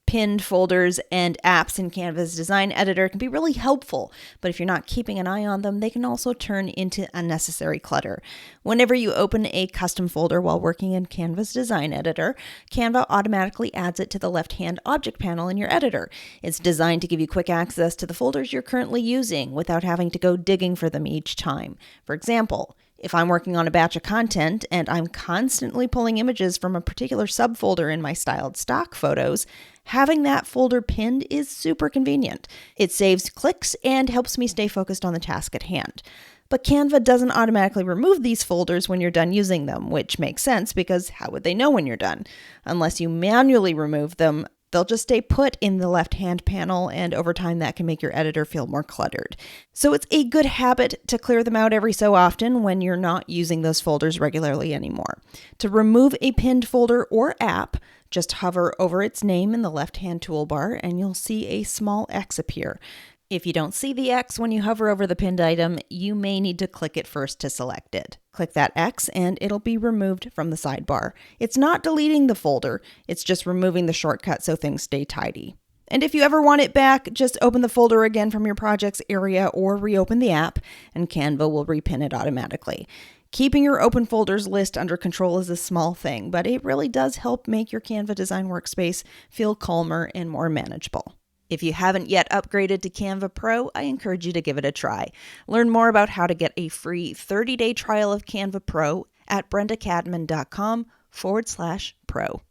Pinned folders and apps in Canva's design editor can be really helpful, but if you're not keeping an eye on them, they can also turn into unnecessary clutter. Whenever you open a custom folder while working in Canva's design editor, Canva automatically adds it to the left-hand object panel in your editor. It's designed to give you quick access to the folders you're currently using without having to go digging for them each time. For example, if I'm working on a batch of content and I'm constantly pulling images from a particular subfolder in my styled stock photos, having that folder pinned is super convenient. It saves clicks and helps me stay focused on the task at hand. But Canva doesn't automatically remove these folders when you're done using them, which makes sense because how would they know when you're done? Unless you manually remove them, they'll just stay put in the left-hand panel, and over time that can make your editor feel more cluttered. So it's a good habit to clear them out every so often when you're not using those folders regularly anymore. To remove a pinned folder or app, just hover over its name in the left-hand toolbar and you'll see a small X appear. If you don't see the X when you hover over the pinned item, you may need to click it first to select it. Click that X and it'll be removed from the sidebar. It's not deleting the folder, it's just removing the shortcut so things stay tidy. And if you ever want it back, just open the folder again from your projects area or reopen the app and Canva will repin it automatically. Keeping your open folders list under control is a small thing, but it really does help make your Canva design workspace feel calmer and more manageable. If you haven't yet upgraded to Canva Pro, I encourage you to give it a try. Learn more about how to get a free 30-day trial of Canva Pro at brendacadman.com/pro.